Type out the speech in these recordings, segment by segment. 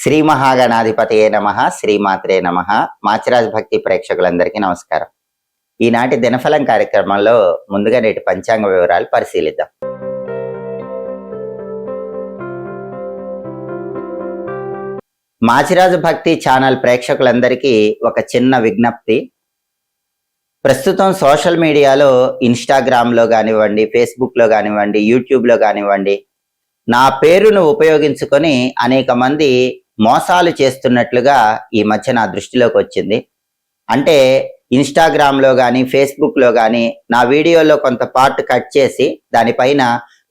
శ్రీ మహాగణాధిపతయే నమః, శ్రీమాత్రే నమః. మాచిరాజ్ భక్తి ప్రేక్షకులందరికీ నమస్కారం. ఈనాటి దినఫలం కార్యక్రమంలో ముందుగా నేటి పంచాంగ వివరాలు పరిశీలిద్దాం. మాచిరాజు భక్తి ఛానల్ ప్రేక్షకులందరికీ ఒక చిన్న విజ్ఞప్తి. ప్రస్తుతం సోషల్ మీడియాలో ఇన్స్టాగ్రామ్లో కానివ్వండి, ఫేస్బుక్లో కానివ్వండి, యూట్యూబ్లో కానివ్వండి, నా పేరును ఉపయోగించుకొని అనేక మంది మోసాలు చేస్తున్నట్లుగా ఈ మధ్య నా దృష్టిలోకి వచ్చింది. అంటే ఇన్స్టాగ్రామ్లో కానీ, ఫేస్బుక్లో కానీ నా వీడియోలో కొంత పార్ట్ కట్ చేసి దానిపైన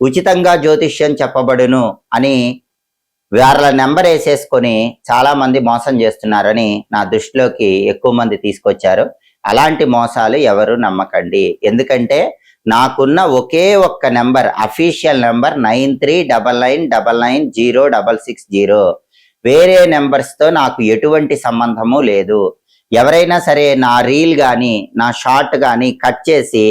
ఉచితంగా జ్యోతిష్యం చెప్పబడును అని వాళ్ళ నెంబర్ వేసేసుకొని చాలామంది మోసం చేస్తున్నారని నా దృష్టిలోకి ఎక్కువ మంది తీసుకొచ్చారు. అలాంటి మోసాలు ఎవరు నమ్మకండి. ఎందుకంటే నాకున్న ఒకే ఒక్క నెంబర్, అఫీషియల్ నెంబర్ 9399990660. వేరే నెంబర్స్తో నాకు ఎటువంటి సంబంధము లేదు. ఎవరైనా సరే నా రీల్ కానీ, నా షార్ట్ కానీ కట్ చేసి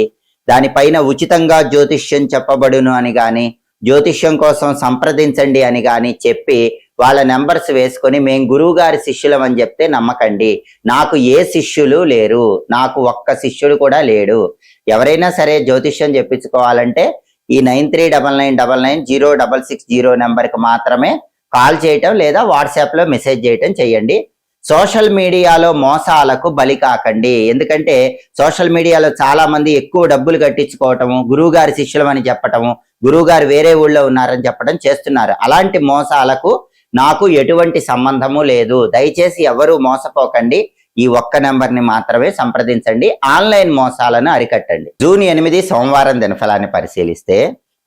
దానిపైన ఉచితంగా జ్యోతిష్యం చెప్పబడును అని కానీ, జ్యోతిష్యం కోసం సంప్రదించండి అని కానీ చెప్పి వాళ్ళ నెంబర్స్ వేసుకొని మేము గురువు గారి శిష్యులం అని చెప్తే నమ్మకండి. నాకు ఏ శిష్యులు లేరు, నాకు ఒక్క శిష్యుడు కూడా లేడు. ఎవరైనా సరే జ్యోతిష్యం చెప్పించుకోవాలంటే ఈ 9399990660 నెంబర్కి మాత్రమే కాల్ చేయటం లేదా వాట్సాప్లో మెసేజ్ చేయటం చేయండి. సోషల్ మీడియాలో మోసాలకు బలి కాకండి. ఎందుకంటే సోషల్ మీడియాలో చాలా మంది ఎక్కువ డబ్బులు కట్టించుకోవటము, గురువు గారి శిష్యులం అని చెప్పటము, గురువు గారు వేరే ఊళ్ళో ఉన్నారని చెప్పడం చేస్తున్నారు. అలాంటి మోసాలకు నాకు ఎటువంటి సంబంధము లేదు. దయచేసి ఎవరు మోసపోకండి. ఈ ఒక్క నెంబర్ని మాత్రమే సంప్రదించండి. ఆన్లైన్ మోసాలను అరికట్టండి. జూన్ 8 సోమవారం దినఫలాన్ని పరిశీలిస్తే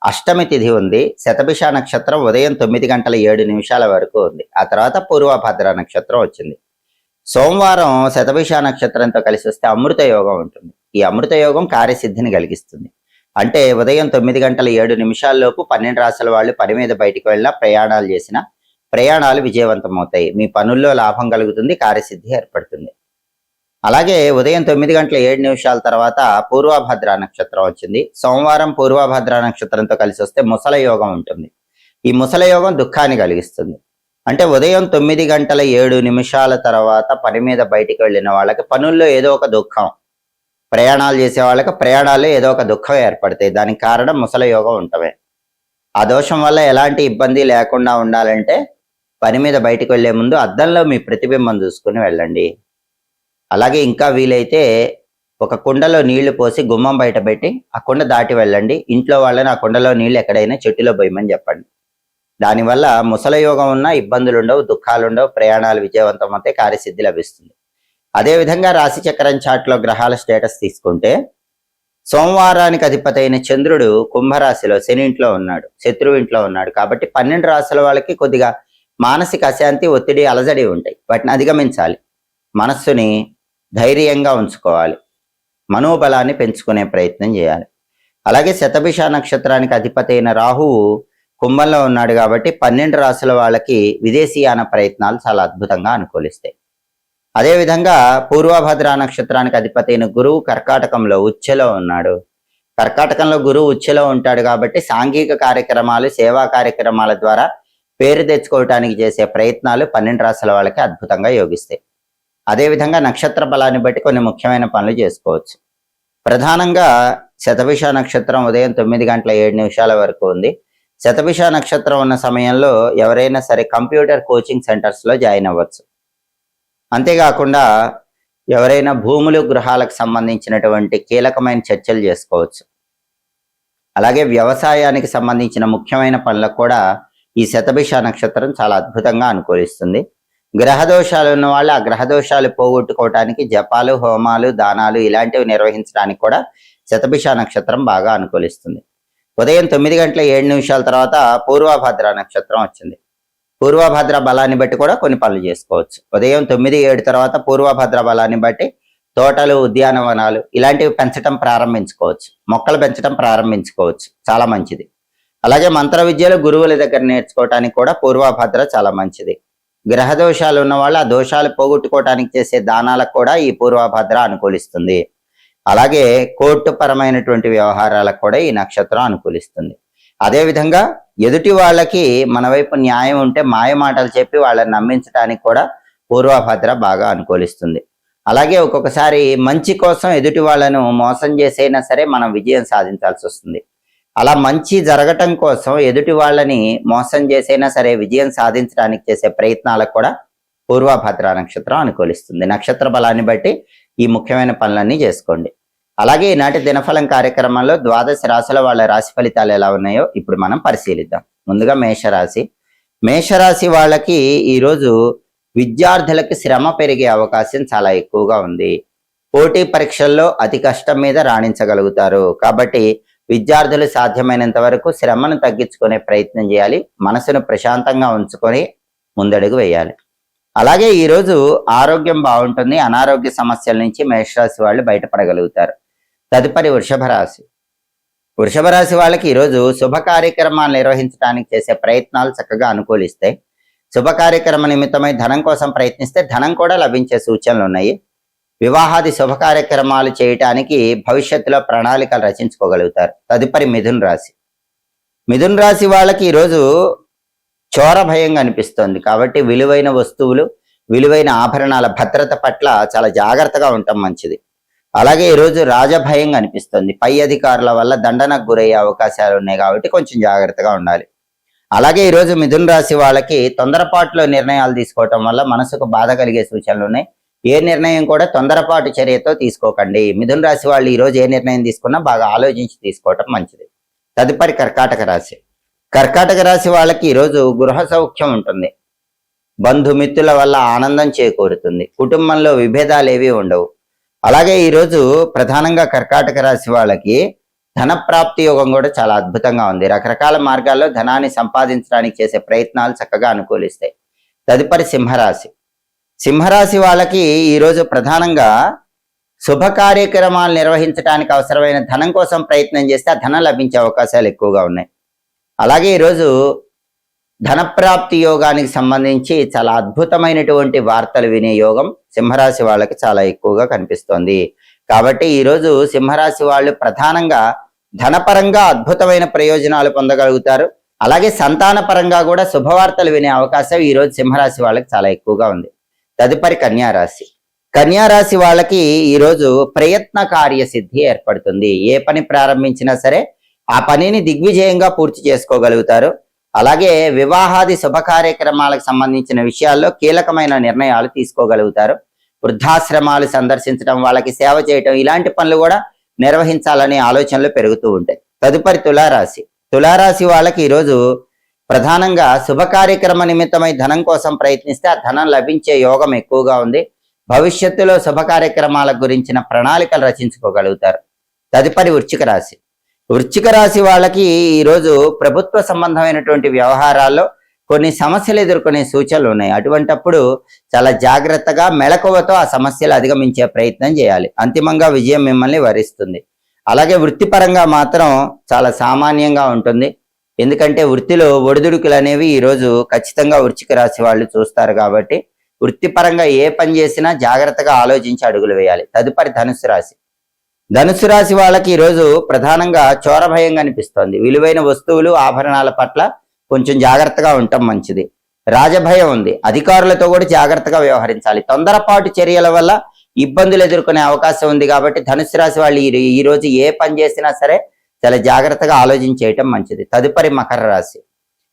అష్టమి తిథి ఉంది. శతభిష నక్షత్రం ఉదయం 9:07 వరకు ఉంది. ఆ తర్వాత పూర్వభద్ర నక్షత్రం వచ్చింది. సోమవారం శతభిష నక్షత్రంతో కలిసి వస్తే అమృత యోగం ఉంటుంది. ఈ అమృత యోగం కార్యసిద్ధిని కలిగిస్తుంది. అంటే ఉదయం 9:07 లోపు 12 రాశుల వాళ్ళు పని మీద బయటికి వెళ్ళినా, ప్రయాణాలు చేసినా ప్రయాణాలు విజయవంతమవుతాయి. మీ పనుల్లో లాభం కలుగుతుంది, కార్యసిద్ధి ఏర్పడుతుంది. అలాగే ఉదయం 9:07 తర్వాత పూర్వభద్ర నక్షత్రం వచ్చింది. సోమవారం పూర్వభద్ర నక్షత్రంతో కలిసి వస్తే ముసల యోగం ఉంటుంది. ఈ ముసల యోగం దుఃఖాన్ని కలిగిస్తుంది. అంటే ఉదయం 9:07 తర్వాత పని మీద బయటికి వెళ్ళిన వాళ్ళకి పనుల్లో ఏదో ఒక దుఃఖం, ప్రయాణాలు చేసే వాళ్ళకి ప్రయాణాల్లో ఏదో ఒక దుఃఖం ఏర్పడతాయి. దానికి కారణం ముసల యోగం ఉండటమే. ఆ దోషం వల్ల ఎలాంటి ఇబ్బంది లేకుండా ఉండాలంటే పని మీద బయటకు వెళ్లే ముందు అద్దంలో మీ ప్రతిబింబం చూసుకుని వెళ్ళండి. అలాగే ఇంకా వీలైతే ఒక కుండలో నీళ్లు పోసి గుమ్మం బయట పెట్టి ఆ కుండ దాటి వెళ్ళండి. ఇంట్లో వాళ్ళని ఆ కుండలో నీళ్లు ఎక్కడైనా చెట్టులో పోయమని చెప్పండి. దానివల్ల ముసల యోగం ఉన్న ఇబ్బందులు ఉండవు, దుఃఖాలు ఉండవు, ప్రయాణాలు విజయవంతం అయితే కార్యసిద్ధి లభిస్తుంది. అదేవిధంగా రాశి చక్రం చాట్లో గ్రహాల స్టేటస్ తీసుకుంటే సోమవారానికి అధిపతి అయిన చంద్రుడు కుంభరాశిలో శని ఇంట్లో ఉన్నాడు, శత్రువు ఇంట్లో ఉన్నాడు. కాబట్టి 12 రాశుల వాళ్ళకి కొద్దిగా మానసిక అశాంతి, ఒత్తిడి, అలజడి ఉంటాయి. వాటిని అధిగమించాలి. మనస్సుని ధైర్యంగా ఉంచుకోవాలి. మనోబలాన్ని పెంచుకునే ప్రయత్నం చేయాలి. అలాగే శతభిష నక్షత్రానికి అధిపతి అయిన రాహువు కుంభంలో ఉన్నాడు. కాబట్టి 12 రాశుల వాళ్ళకి విదేశీయాన ప్రయత్నాలు చాలా అద్భుతంగా అనుకూలిస్తాయి. అదేవిధంగా పూర్వభద్ర నక్షత్రానికి అధిపతి అయిన గురువు కర్కాటకంలో ఉచ్ఛలో ఉన్నాడు. కర్కాటకంలో గురువు ఉచ్ఛలో ఉంటాడు కాబట్టి సాంఘిక కార్యక్రమాలు, సేవా కార్యక్రమాల ద్వారా పేరు తెచ్చుకోవటానికి చేసే ప్రయత్నాలు 12 రాశుల వాళ్ళకి అద్భుతంగా యోగిస్తాయి. అదేవిధంగా నక్షత్ర బలాన్ని బట్టి కొన్ని ముఖ్యమైన పనులు చేసుకోవచ్చు. ప్రధానంగా శతభిష నక్షత్రం ఉదయం 9:07 వరకు ఉంది. శతభిష నక్షత్రం ఉన్న సమయంలో ఎవరైనా సరే కంప్యూటర్ కోచింగ్ సెంటర్స్లో జాయిన్ అవ్వచ్చు. అంతేకాకుండా ఎవరైనా భూములు, గృహాలకు సంబంధించినటువంటి కీలకమైన చర్చలు చేసుకోవచ్చు. అలాగే వ్యవసాయానికి సంబంధించిన ముఖ్యమైన పనులకు కూడా ఈ శతభిష నక్షత్రం చాలా అద్భుతంగా అనుకూలిస్తుంది. గ్రహదోషాలు ఉన్న వాళ్ళు ఆ గ్రహదోషాలు పోగొట్టుకోవటానికి జపాలు, హోమాలు, దానాలు ఇలాంటివి నిర్వహించడానికి కూడా శతభిష నక్షత్రం బాగా అనుకూలిస్తుంది. ఉదయం 9:07 తర్వాత పూర్వభద్ర నక్షత్రం వచ్చింది. పూర్వభద్ర బలాన్ని బట్టి కూడా కొన్ని పనులు చేసుకోవచ్చు. ఉదయం 9:07 తర్వాత పూర్వభద్ర బలాన్ని బట్టి తోటలు, ఉద్యానవనాలు ఇలాంటివి పెంచడం ప్రారంభించుకోవచ్చు. మొక్కలు పెంచడం ప్రారంభించుకోవచ్చు. చాలా మంచిది. అలాగే మంత్ర విద్యలు గురువుల దగ్గర నేర్చుకోవటానికి కూడా పూర్వభద్ర చాలా మంచిది. గ్రహ దోషాలు ఉన్న వాళ్ళు ఆ దోషాలు పోగొట్టుకోవటానికి చేసే దానాలకు కూడా ఈ పూర్వభద్ర అనుకూలిస్తుంది. అలాగే కోర్టు పరమైనటువంటి వ్యవహారాలకు కూడా ఈ నక్షత్రం అనుకూలిస్తుంది. అదేవిధంగా ఎదుటి వాళ్ళకి మన వైపు న్యాయం ఉంటే మాయ మాటలు చెప్పి వాళ్ళని నమ్మించడానికి కూడా పూర్వభద్ర బాగా అనుకూలిస్తుంది. అలాగే ఒక్కొక్కసారి మంచి కోసం ఎదుటి వాళ్ళను మోసం చేసైనా సరే మనం విజయం సాధించాల్సి వస్తుంది. అలా మంచి జరగటం కోసం ఎదుటి వాళ్ళని మోసం చేసైనా సరే విజయం సాధించడానికి చేసే ప్రయత్నాలకు కూడా పూర్వభద్ర నక్షత్రం అనుకూలిస్తుంది. నక్షత్ర బలాన్ని బట్టి ఈ ముఖ్యమైన పనులన్నీ చేసుకోండి. అలాగే ఈనాటి దినఫలం కార్యక్రమంలో 12 రాశుల వాళ్ళ రాశి ఫలితాలు ఎలా ఉన్నాయో ఇప్పుడు మనం పరిశీలిద్దాం. ముందుగా మేషరాశి. మేషరాశి వాళ్ళకి ఈరోజు విద్యార్థులకు శ్రమ పెరిగే అవకాశం చాలా ఎక్కువగా ఉంది. పోటీ పరీక్షల్లో అతి కష్టం మీద రాణించగలుగుతారు. కాబట్టి విద్యార్థులు సాధ్యమైనంత వరకు శ్రమను తగ్గించుకునే ప్రయత్నం చేయాలి. మనసును ప్రశాంతంగా ఉంచుకొని ముందడుగు వేయాలి. అలాగే ఈరోజు ఆరోగ్యం బాగుంటుంది. అనారోగ్య సమస్యల నుంచి మేషరాశి వాళ్ళు బయటపడగలుగుతారు. తదుపరి వృషభ రాశి. వృషభ రాశి వాళ్ళకి ఈరోజు శుభ కార్యక్రమాలు నిర్వహించడానికి చేసే ప్రయత్నాలు చక్కగా అనుకూలిస్తాయి. శుభ కార్యక్రమ నిమిత్తమై ధనం కోసం ప్రయత్నిస్తే ధనం కూడా లభించే సూచనలు ఉన్నాయి. వివాహాది శుభ కార్యక్రమాలు చేయటానికి భవిష్యత్తులో ప్రణాళికలు రచించుకోగలుగుతారు. తదుపరి మిథున రాశి. మిథున రాశి వాళ్ళకి ఈరోజు చోర భయం కనిపిస్తోంది. కాబట్టి విలువైన వస్తువులు, విలువైన ఆభరణాల భద్రత పట్ల చాలా జాగ్రత్తగా ఉండటం మంచిది. అలాగే ఈరోజు రాజభయం కనిపిస్తుంది. పై అధికారుల వల్ల దండనకు గురయ్యే అవకాశాలు ఉన్నాయి కాబట్టి కొంచెం జాగ్రత్తగా ఉండాలి. అలాగే ఈరోజు మిథున రాశి వాళ్ళకి తొందరపాటులో నిర్ణయాలు తీసుకోవటం వల్ల మనసుకు బాధ కలిగే సూచనలు ఉన్నాయి. ఏ నిర్ణయం కూడా తొందరపాటు చర్యతో తీసుకోకండి. మిథున రాశి వాళ్ళు ఈరోజు ఏ నిర్ణయం తీసుకున్నా బాగా ఆలోచించి తీసుకోవటం మంచిది. తదుపరి కర్కాటక రాశి. కర్కాటక రాశి వాళ్ళకి ఈరోజు గృహ సౌఖ్యం ఉంటుంది. బంధుమిత్రుల వల్ల ఆనందం చేకూరుతుంది. కుటుంబంలో విభేదాలు ఏవి ఉండవు. అలాగే ఈరోజు ప్రధానంగా కర్కాటక రాశి వాళ్ళకి ధన ప్రాప్తి యోగం కూడా చాలా అద్భుతంగా ఉంది. రకరకాల మార్గాల్లో ధనాన్ని సంపాదించడానికి చేసే ప్రయత్నాలు చక్కగా అనుకూలిస్తాయి. తదుపరి సింహరాశి. సింహరాశి వాళ్ళకి ఈరోజు ప్రధానంగా శుభ కార్యక్రమాలు నిర్వహించడానికి అవసరమైన ధనం కోసం ప్రయత్నం చేస్తే ఆ ధనం లభించే అవకాశాలు ఎక్కువగా ఉన్నాయి. అలాగే ఈరోజు ధనప్రాప్తి యోగానికి సంబంధించి చాలా అద్భుతమైనటువంటి వార్తలు వినే యోగం సింహరాశి వాళ్ళకి చాలా ఎక్కువగా కనిపిస్తోంది. కాబట్టి ఈరోజు సింహరాశి వాళ్ళు ప్రధానంగా ధనపరంగా అద్భుతమైన ప్రయోజనాలు పొందగలుగుతారు. అలాగే సంతాన పరంగా కూడా శుభవార్తలు వినే అవకాశం ఈరోజు సింహరాశి వాళ్ళకి చాలా ఎక్కువగా ఉంది. తదుపరి కన్యారాశి. కన్యారాశి వాళ్ళకి ఈరోజు ప్రయత్న కార్యసిద్ధి ఏర్పడుతుంది. ఏ పని ప్రారంభించినా సరే ఆ పనిని దిగ్విజయంగా పూర్తి చేసుకోగలుగుతారు. అలాగే వివాహాది శుభ కార్యక్రమాలకు సంబంధించిన విషయాల్లో కీలకమైన నిర్ణయాలు తీసుకోగలుగుతారు. వృద్ధాశ్రమాలు సందర్శించడం, వాళ్ళకి సేవ చేయటం, ఇలాంటి పనులు కూడా నిర్వహించాలనే ఆలోచనలు పెరుగుతూ ఉంటాయి. తదుపరి తులారాశి. తులారాశి వాళ్ళకి ఈరోజు ప్రధానంగా శుభ కార్యక్రమ నిమిత్తమై ధనం కోసం ప్రయత్నిస్తే ఆ ధనం లభించే యోగం ఎక్కువగా ఉంది. భవిష్యత్తులో శుభ కార్యక్రమాల గురించిన ప్రణాళికలు రచించుకోగలుగుతారు. తదుపరి వృశ్చిక రాశి. వృశ్చిక రాశి వాళ్ళకి ఈరోజు ప్రభుత్వ సంబంధమైనటువంటి వ్యవహారాల్లో కొన్ని సమస్యలు ఎదుర్కొనే సూచనలు ఉన్నాయి. అటువంటప్పుడు చాలా జాగ్రత్తగా మెళకువతో ఆ సమస్యలు అధిగమించే ప్రయత్నం చేయాలి. అంతిమంగా విజయం మిమ్మల్ని వరిస్తుంది. అలాగే వృత్తిపరంగా మాత్రం చాలా సామాన్యంగా ఉంటుంది. ఎందుకంటే వృత్తిలో ఒడిదుడుకులు అనేవి ఈరోజు ఖచ్చితంగా వృశ్చిక రాశి వాళ్ళు చూస్తారు. కాబట్టి వృత్తిపరంగా ఏ పని చేసినా జాగ్రత్తగా ఆలోచించి అడుగులు వేయాలి. తదుపరి ధనుసు రాశి. ధనుసు రాశి వాళ్ళకి ఈరోజు ప్రధానంగా చోర భయం కనిపిస్తోంది. విలువైన వస్తువులు, ఆభరణాల పట్ల కొంచెం జాగ్రత్తగా ఉండటం మంచిది. రాజభయం ఉంది. అధికారులతో కూడా జాగ్రత్తగా వ్యవహరించాలి. తొందరపాటు చర్యల వల్ల ఇబ్బందులు ఎదుర్కొనే అవకాశం ఉంది. కాబట్టి ధనుసు రాశి వాళ్ళు ఈ రోజు ఏ పని చేసినా సరే చాలా జాగ్రత్తగా ఆలోచించేయటం మంచిది. తదుపరి మకర రాశి.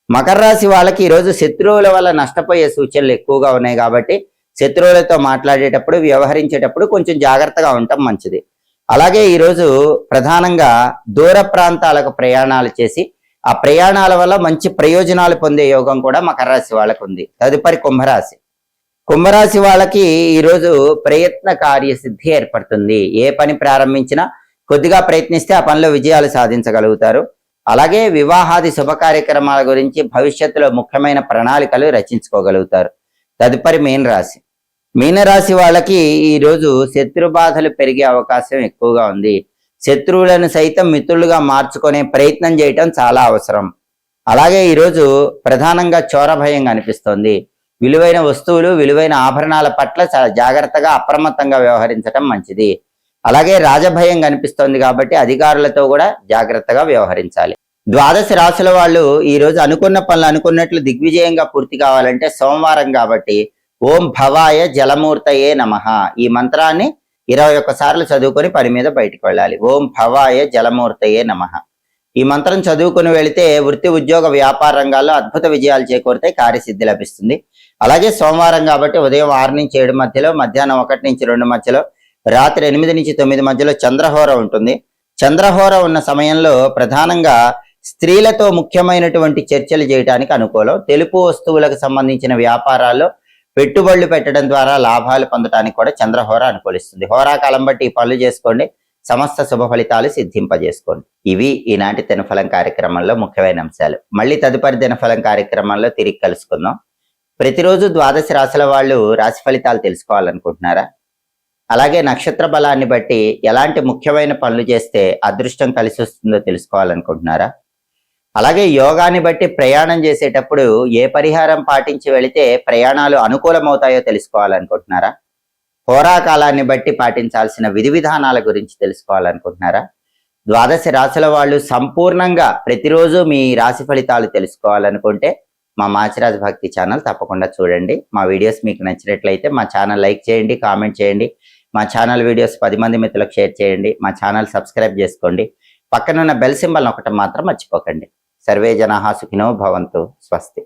మకర రాశి వాళ్ళకి ఈరోజు శత్రువుల వల్ల నష్టపోయే సూచనలు ఎక్కువగా ఉన్నాయి. కాబట్టి శత్రువులతో మాట్లాడేటప్పుడు, వ్యవహరించేటప్పుడు కొంచెం జాగ్రత్తగా ఉండటం మంచిది. అలాగే ఈరోజు ప్రధానంగా దూర ప్రాంతాలకు ప్రయాణాలు చేసి ఆ ప్రయాణాల వల్ల మంచి ప్రయోజనాలు పొందే యోగం కూడా మకర రాశి వాళ్ళకు ఉంది. తదుపరి కుంభరాశి. కుంభరాశి వాళ్ళకి ఈరోజు ప్రయత్న కార్యసిద్ధి ఏర్పడుతుంది. ఏ పని ప్రారంభించినా కొద్దిగా ప్రయత్నిస్తే ఆ పనిలో విజయాలు సాధించగలుగుతారు. అలాగే వివాహాది శుభ కార్యక్రమాల గురించి భవిష్యత్తులో ముఖ్యమైన ప్రణాళికలు రచించుకోగలుగుతారు. తదుపరి మీనరాశి. మీనరాశి వాళ్ళకి ఈరోజు శత్రు బాధలు పెరిగే అవకాశం ఎక్కువగా ఉంది. శత్రువులను సైతం మిత్రులుగా మార్చుకునే ప్రయత్నం చేయటం చాలా అవసరం. అలాగే ఈరోజు ప్రధానంగా చోర భయం కనిపిస్తోంది. విలువైన వస్తువులు, విలువైన ఆభరణాల పట్ల చాలా జాగ్రత్తగా అప్రమత్తంగా వ్యవహరించటం మంచిది. అలాగే రాజభయం కనిపిస్తోంది. కాబట్టి అధికారులతో కూడా జాగ్రత్తగా వ్యవహరించాలి. ద్వాదశ రాశుల వాళ్ళు ఈ రోజు అనుకున్న పనులు అనుకున్నట్లు దిగ్విజయంగా పూర్తి కావాలంటే సోమవారం కాబట్టి ఓం భవాయ జలమూర్తయే నమః ఈ మంత్రాన్ని 21 సార్లు చదువుకొని పని మీద బయటికి వెళ్ళాలి. ఓం భవాయ జలమూర్తయే నమః ఈ మంత్రం చదువుకుని వెళితే వృత్తి ఉద్యోగ వ్యాపార రంగాల్లో అద్భుత విజయాలు చేకూరితే కార్యసిద్ధి లభిస్తుంది. అలాగే సోమవారం కాబట్టి ఉదయం 6 నుంచి 7 మధ్యలో, మధ్యాహ్నం 1 నుంచి 2 మధ్యలో, రాత్రి 8 నుంచి 9 మధ్యలో చంద్రహోర ఉంటుంది. చంద్రహోర ఉన్న సమయంలో ప్రధానంగా స్త్రీలతో ముఖ్యమైనటువంటి చర్చలు చేయడానికి అనుకూలం. తెలుపు వస్తువులకు సంబంధించిన వ్యాపారాల్లో పెట్టుబడులు పెట్టడం ద్వారా లాభాలు పొందడానికి కూడా చంద్రహోర అనుకూలిస్తుంది. హోరాకాలం బట్టి ఈ పనులు చేసుకోండి, సమస్త శుభ ఫలితాలు సిద్ధింపజేసుకోండి. ఇవి ఈనాటి దినఫలం కార్యక్రమంలో ముఖ్యమైన అంశాలు. మళ్ళీ తదుపరి దినఫలం కార్యక్రమంలో తిరిగి కలుసుకుందాం. ప్రతిరోజు ద్వాదశ రాశుల వాళ్ళు రాశి ఫలితాలు తెలుసుకోవాలనుకుంటున్నారా? అలాగే నక్షత్ర బలాన్ని బట్టి ఎలాంటి ముఖ్యమైన పనులు చేస్తే అదృష్టం కలిసి వస్తుందో తెలుసుకోవాలనుకుంటున్నారా? అలాగే యోగాన్ని బట్టి ప్రయాణం చేసేటప్పుడు ఏ పరిహారం పాటించి వెళితే ప్రయాణాలు అనుకూలమవుతాయో తెలుసుకోవాలనుకుంటున్నారా? హోరాకాలాన్ని బట్టి పాటించాల్సిన విధి విధానాల గురించి తెలుసుకోవాలనుకుంటున్నారా? ద్వాదశ రాశుల వాళ్ళు సంపూర్ణంగా ప్రతిరోజు మీ రాశి ఫలితాలు తెలుసుకోవాలనుకుంటే మా మాచిరాజ్ భక్తి ఛానల్ తప్పకుండా చూడండి. మా వీడియోస్ మీకు నచ్చినట్లయితే మా ఛానల్ లైక్ చేయండి, కామెంట్ చేయండి. మా ఛానల్ వీడియోస్ 10 మంది మిత్రులకు షేర్ చేయండి. మా ఛానల్ సబ్స్క్రైబ్ చేసుకోండి. పక్కనున్న బెల్ సింబల్ నొక్కటం మాత్రం మర్చిపోకండి. సర్వే జనాః సుఖినో భవంతు. స్వస్తి.